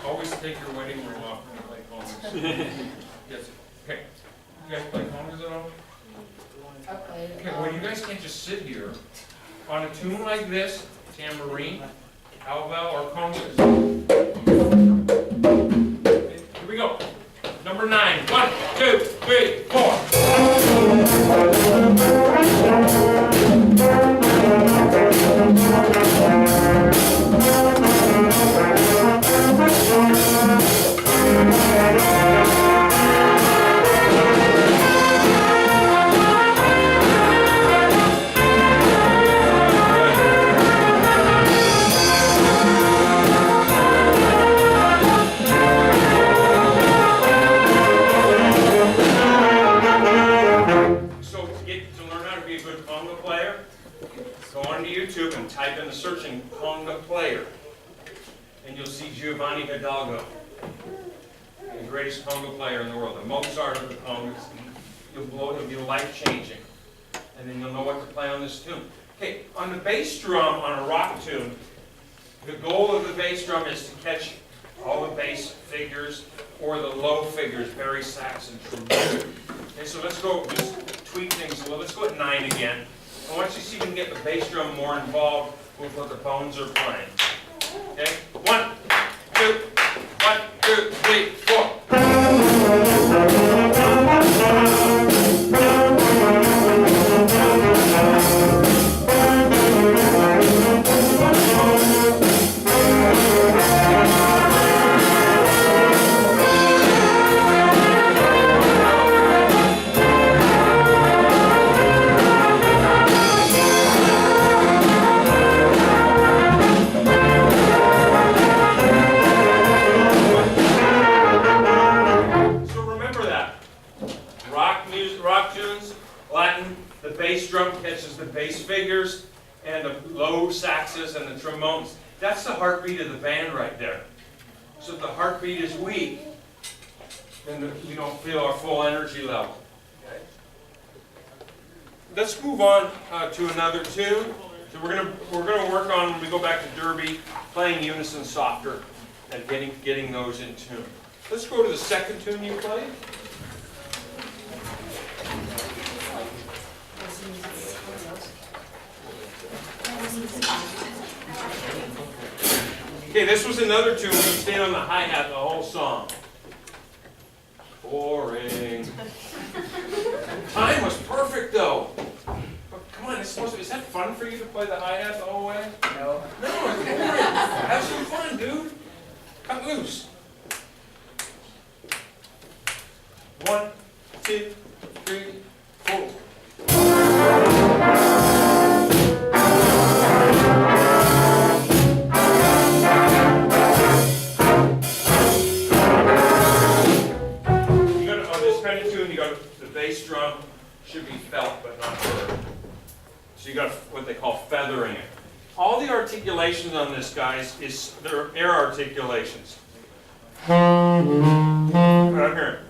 Always take your wedding ring off when you play congas. Yes. Okay. You guys play congas at all? Okay, well, you guys can't just sit here on a tune like this, tambourine, cowbell, or congas. Here we go. Number 9. 1, 2, 3, 4. YouTube and type in the searching conga player, and you'll see Giovanni Hidalgo, the greatest conga player in the world, the Mozart of the congas. It'll be life-changing, and then you'll know what to play on this tune. Okay, on the bass drum on a rock tune, the goal of the bass drum is to catch all the bass figures or the low figures, bari, sax, and trombone. Okay, so let's go, just tweak things a little. Let's go at 9 again. I want you to see if we can get the bass drum more involved with what the bones are playing. Okay? 1, 2, 1, 2, 3, 4. Bass figures and the low saxes and the trombones. That's the heartbeat of the band right there. So if the heartbeat is weak, then we don't feel our full energy level. Okay? Let's move on to another tune. So we're gonna work on, when we go back to Derby, playing unison softer and getting those in tune. Let's go to the second tune you played. Okay, this was another tune where you stayed on the hi-hat the whole song. Boring. Time was perfect though. But come on, is that fun for you to play the hi-hat the whole way? No. No, it's boring. Have some fun, dude. Cut loose. 1, 2, 3, 4. Bass drum should be felt but not heard. So you got what they call feathering it. All the articulations on this, guys, they're air articulations. Right here.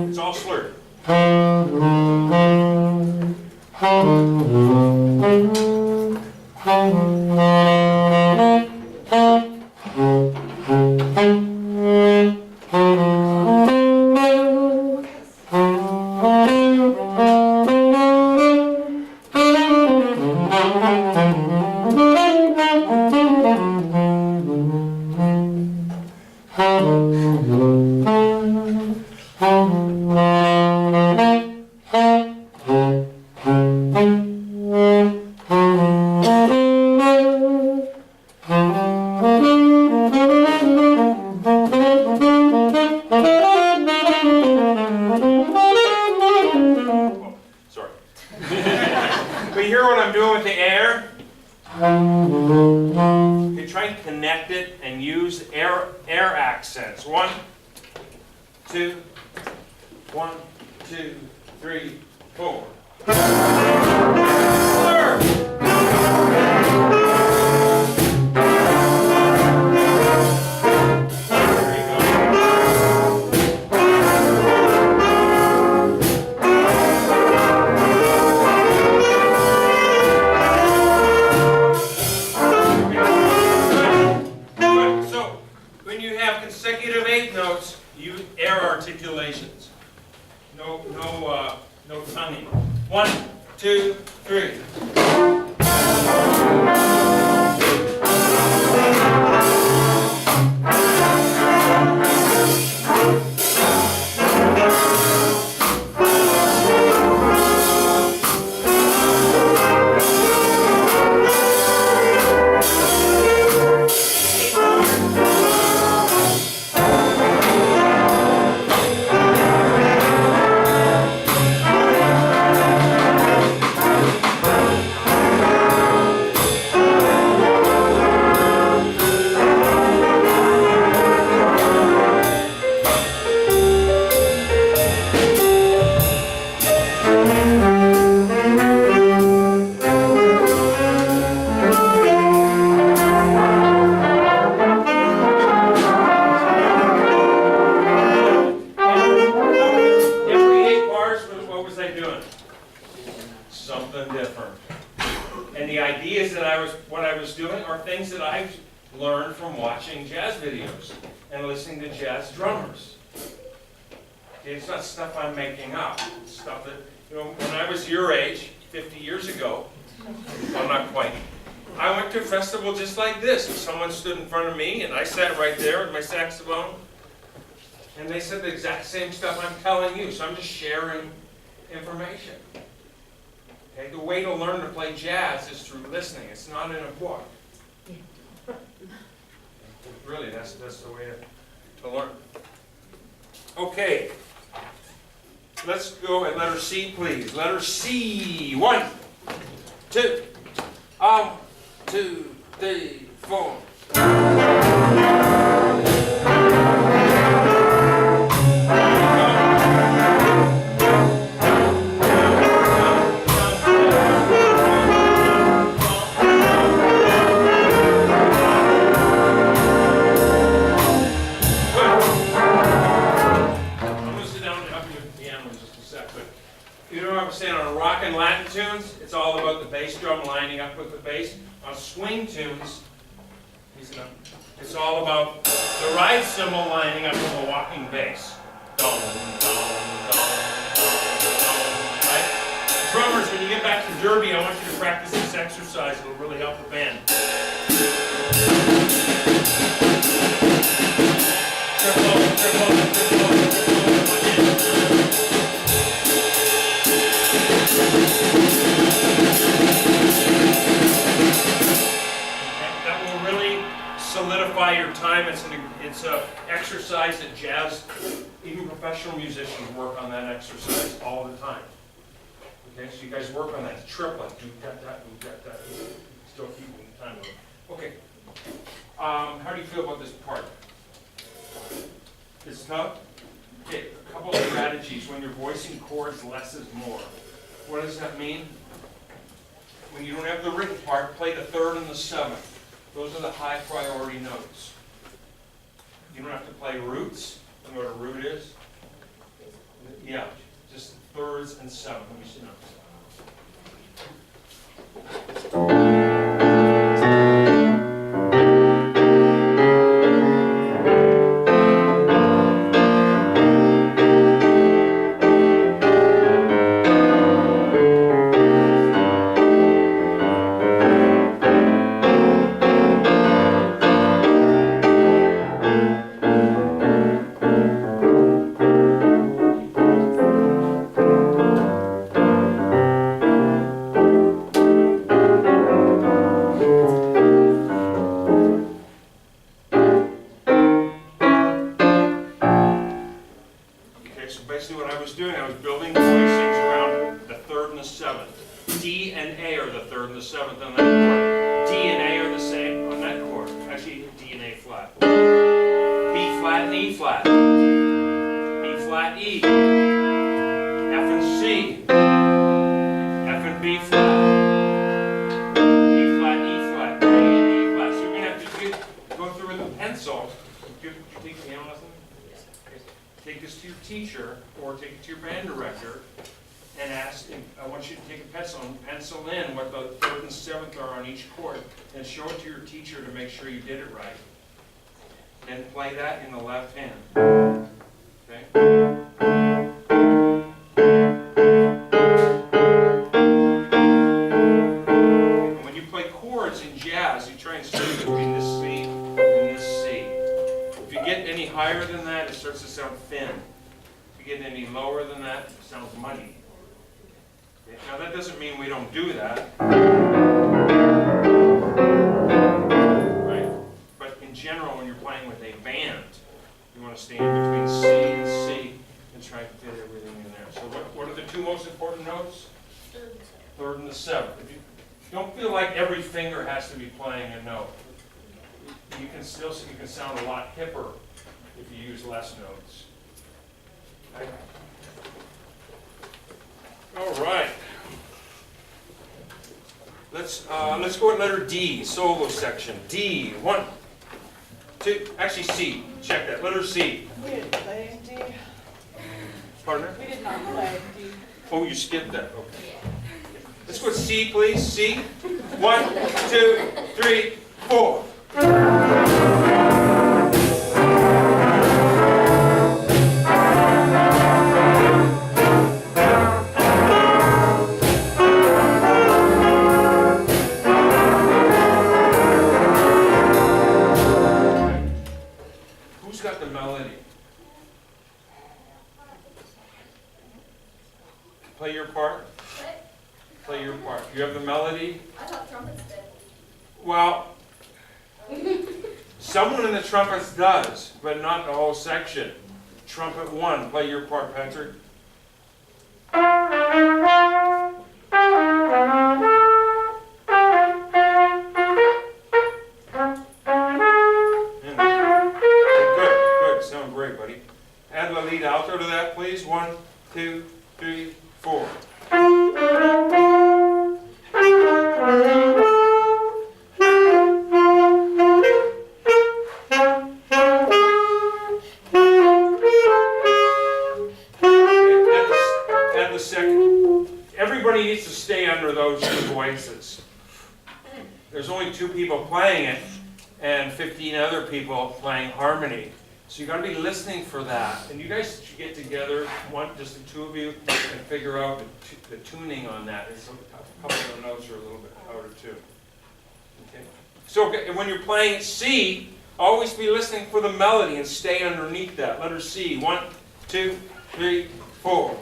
It's all slurred. You try and connect it and use air accents. 1, 2, 1, 2, 3, 4. So consecutive eighth notes, you air articulations. No tonguing. 1, 2, 3. Something different. And the ideas that what I was doing are things that I've learned from watching jazz videos and listening to jazz drummers. Okay, it's not stuff I'm making up. It's stuff that, when I was your age, 50 years ago, well, not quite, I went to a festival just like this, and someone stood in front of me, and I sat right there with my saxophone, and they said the exact same stuff I'm telling you, so I'm just sharing information. Okay, the way to learn to play jazz is through listening. It's not in a book. Really, that's the way to learn. Okay, let's go at letter C, please. Letter C. 1, 2, 2, 3, 4. Latin tunes, it's all about the bass drum lining up with the bass. On swing tunes, it's all about the ride cymbal lining up with the walking bass. Dum, dum, dum, dum, right? Drummers, when you get back to Derby, I want you to practice this exercise. It'll really help the band. Triple, triple, triple, triple. That will really solidify your time. It's an exercise that jazz, even professional musicians work on that exercise all the time. Okay, so you guys work on that. It's triplet. Do that. Still keeping the time going. Okay. How do you feel about this part? It's tough? Okay, a couple of strategies. When you're voicing chords, less is more. What does that mean? When you don't have the written part, play the 3rd and the 7th. Those are the high priority notes. You don't have to play roots. You know what a root is? Yeah, just 3rds and 7th. Let me see now. D and A are the 3rd and the 7th on that chord. D and A are the same on that chord. Actually, D and A flat. B flat and E flat. E flat, E. F and C. F and B flat. E flat, E flat. A and E flat. So you're going to have to go through with a pencil. Did you take piano lesson? Yes. Take this to your teacher or take it to your band director. And ask, I want you to take a pencil and pencil in what the 3rd and 7th are on each chord, and show it to your teacher to make sure you did it right. and play that in the left hand. Okay? And when you play chords in jazz, you try and switch between this C and this C. If you get any higher than that, it starts to sound thin. If you get any lower than that, it sounds muddy. Okay? Now that doesn't mean we don't do that. In general, when you're playing with a band, you want to stay in between C and C and try to fit everything in there. So what are the two most important notes? Third and the seventh. If you don't feel like every finger has to be playing a note, you can sound a lot hipper if you use less notes. Okay? All right. Let's go at letter D, solo section. D, 1, 2, actually C, check that, letter C. We didn't play D. Partner? We did not play D. Oh, you skipped that, okay. Let's go with C, please, C. 1, 2, 3, 4. Got the melody. Play your part. What? Play your part. You have the melody. I thought trumpets did. Well, someone in the trumpets does, but not the whole section. Trumpet 1. Play your part, Patrick. Add the lead alto to that, please. 1, 2, 3, 4. Add the second. Everybody needs to stay under those two voices. There's only 2 people playing it and 15 other people playing harmony. So you got to be listening for that. And you guys should get together, just the 2 of you, and figure out the tuning on that. And a couple of the notes are a little bit out of tune. Okay. So when you're playing C, always be listening for the melody and stay underneath that. Letter C. 1, 2, 3, 4.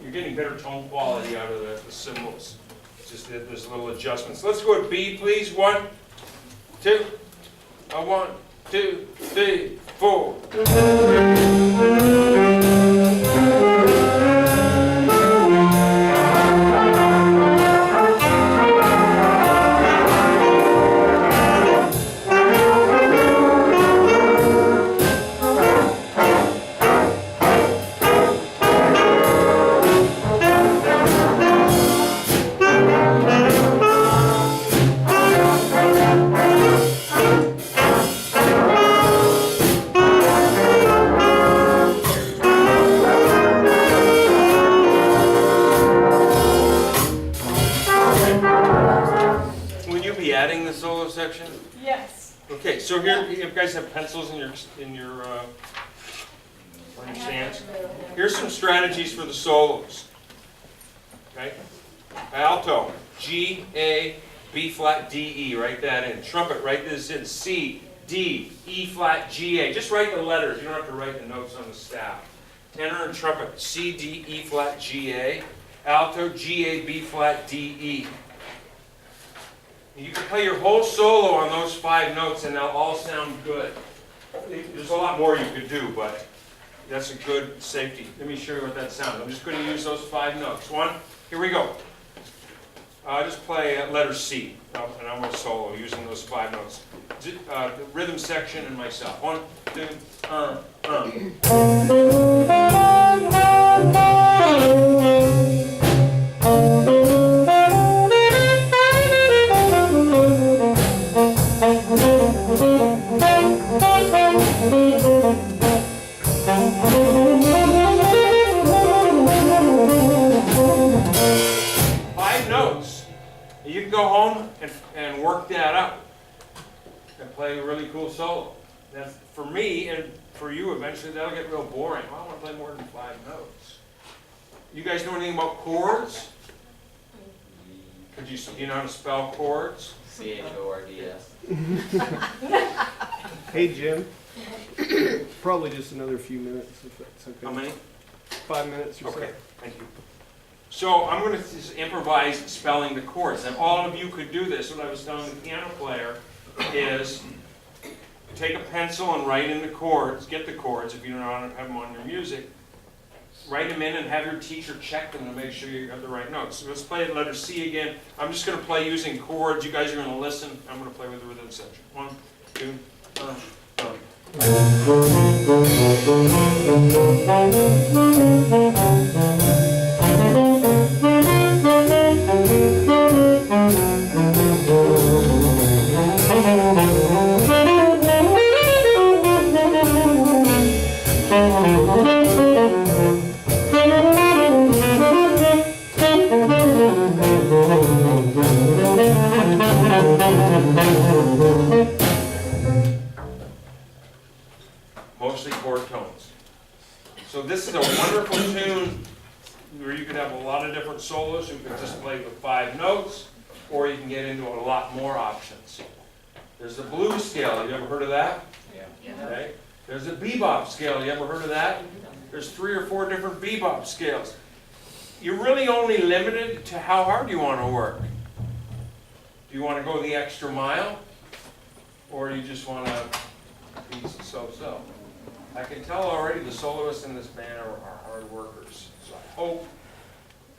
You're getting better tone quality out of the cymbals. Just that there's little adjustments. Let's go to B, please. 1, 2. 1, 2, 3, 4. Section? Yes. Okay, so here you guys have pencils in your stands. Here's some strategies for the solos. Okay, alto, G, A, B flat, D, E. Write that in. Trumpet, write this in. C, D, E flat, G, A. Just write the letters. You don't have to write the notes on the staff. Tenor and trumpet, C, D, E flat, G, A. alto, G, A, B flat, D, E. You can play your whole solo on those 5 notes and they'll all sound good. There's a lot more you could do, but that's a good safety. Let me show you what that sounds. I'm just going to use those 5 notes. Here we go. I'll just play letter C, and I'm going to solo using those 5 notes. The rhythm section and myself. 1, 2, You can go home and work that up and play a really cool solo. Now, for me and for you, eventually that'll get real boring. I don't want to play more than 5 notes. You guys know anything about chords? Do you know how to spell chords? C-H-O-R-D-S. Hey, Jim. Probably just another few minutes, if that's okay. How many? 5 minutes or so. Okay, thank you. So I'm going to just improvise spelling the chords. And all of you could do this. What I was telling the piano player is take a pencil and write in the chords, get the chords if you don't know how to have them on your music. Write them in and have your teacher check them to make sure you have the right notes. So let's play letter C again. I'm just going to play using chords. You guys are going to listen. I'm going to play with the rhythm section. 1, 2, mostly chord tones. So this is a wonderful tune where you could have a lot of different solos. You can just play with 5 notes, or you can get into a lot more options. There's the blues scale. You ever heard of that? Yeah. Okay. There's a bebop scale. You ever heard of that? There's 3 or 4 different bebop scales. You're really only limited to how hard you want to work. Do you want to go the extra mile? Or you just want to be so-so? I can tell already the soloists in this band are hard workers. So I hope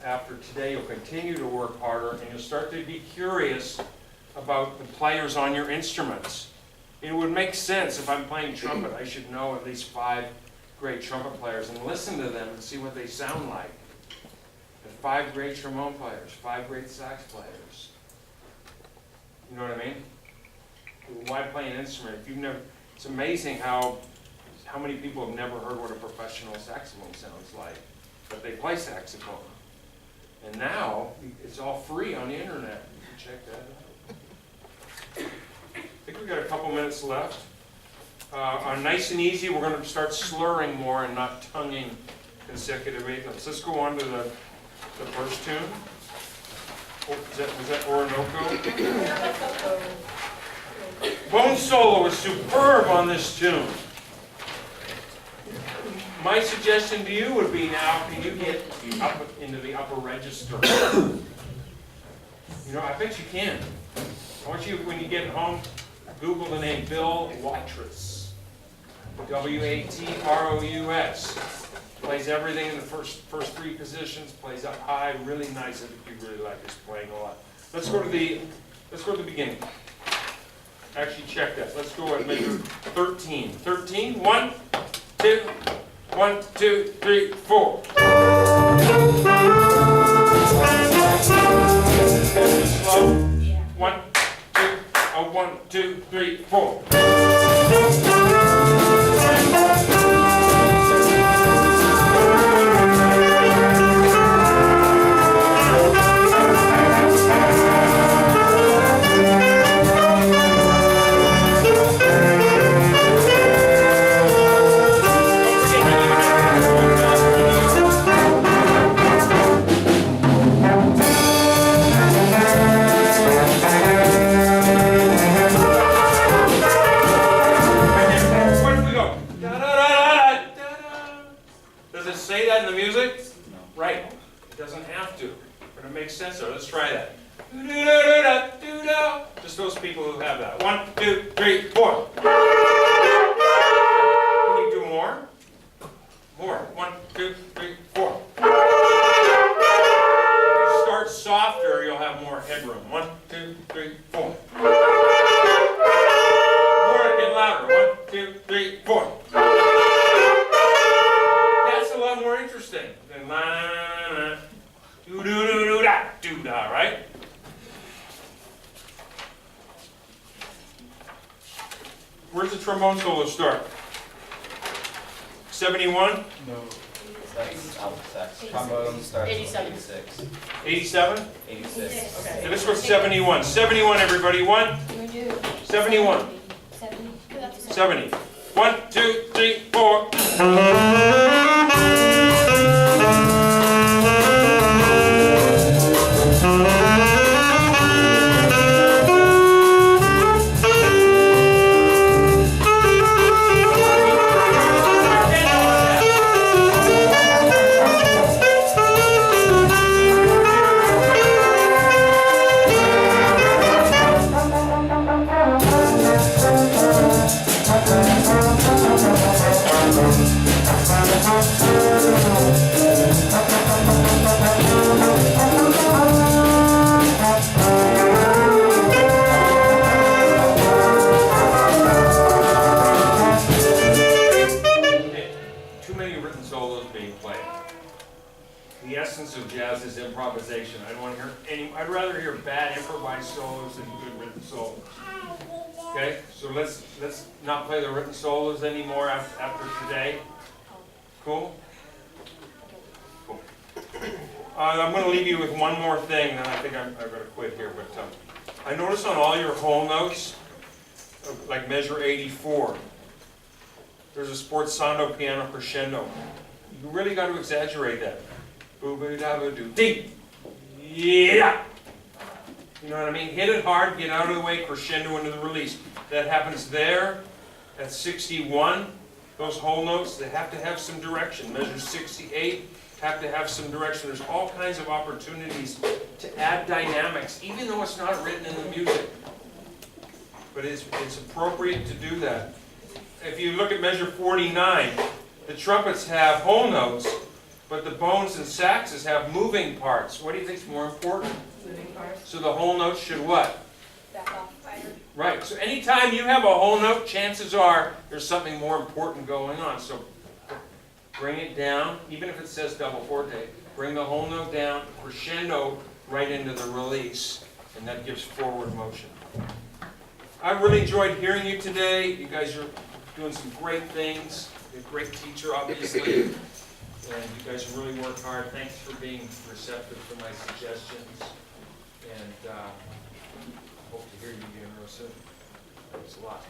after today you'll continue to work harder and you'll start to be curious about the players on your instruments. It would make sense if I'm playing trumpet, I should know at least 5 great trumpet players and listen to them and see what they sound like. And 5 great trombone players, 5 great sax players. You know what I mean? Why play an instrument if you've never? It's amazing how many people have never heard what a professional saxophone sounds like, but they play saxophone. And now it's all free on the internet. You can check that out. I think we've got a couple minutes left. On Nice and Easy, we're going to start slurring more and not tonguing consecutive 8 notes. Let's go on to the first tune. Was that Orinoco? Bone solo is superb on this tune. My suggestion to you would be now, can you get up into the upper register? You know, I bet you can. I want you, when you get home, Google the name Bill Watrous. W-A-T-R-O-U-S. Plays everything in the first 3 positions, plays up high, really nice. I think you really like his playing a lot. Let's go to the beginning. Actually check that. Let's go at measure 13. 13, 1, 2, 1, 2, 3, 4. Slow. 1, 2, 1, 2, 3, 4. makes sense? So let's try that. Do-do-do-do-do-do. Just those people who have that. 1, 2, 3, 4. Can you do more? More. 1, 2, 3, 4. If you start softer, you'll have more headroom. 1, 2, 3, 4. More, get louder. 1, 2, 3, 4. That's a lot more interesting than la na na na do do do do da do da, right? Where's the trombone solo start? 71? No. That's alpha sax. Trombone starts 87. with 86. 87? 86. Okay. So this was 71. 71, everybody. 71. 70. 1, 2, 3, 4. Too many written solos being played. The essence of jazz is improvisation. I don't want to hear any. I'd rather hear bad improvised solos than good written solos. Okay, so let's not play the written solos anymore after today. Cool. Cool. I'm going to leave you with one more thing, then I think I've got to quit here. But I noticed on all your whole notes, like measure 84. There's a sforzando piano crescendo. You really got to exaggerate that. Boo-boo-da-boo-doo-dee. Yeah. You know what I mean? Hit it hard, get out of the way, crescendo into the release. That happens there at 61. Those whole notes, they have to have some direction. Measure 68 have to have some direction. There's all kinds of opportunities to add dynamics, even though it's not written in the music. But it's appropriate to do that. If you look at measure 49, the trumpets have whole notes, but the bones and saxes have moving parts. What do you think is more important? Moving parts. So the whole note should what? Back off fire. Right. So anytime you have a whole note, chances are there's something more important going on. So bring it down, even if it says double forte. Bring the whole note down, crescendo right into the release, and that gives forward motion. I really enjoyed hearing you today. You guys are doing some great things. You're a great teacher, obviously, and you guys really work hard. Thanks for being receptive to my suggestions, and hope to hear you again real soon. Thanks a lot.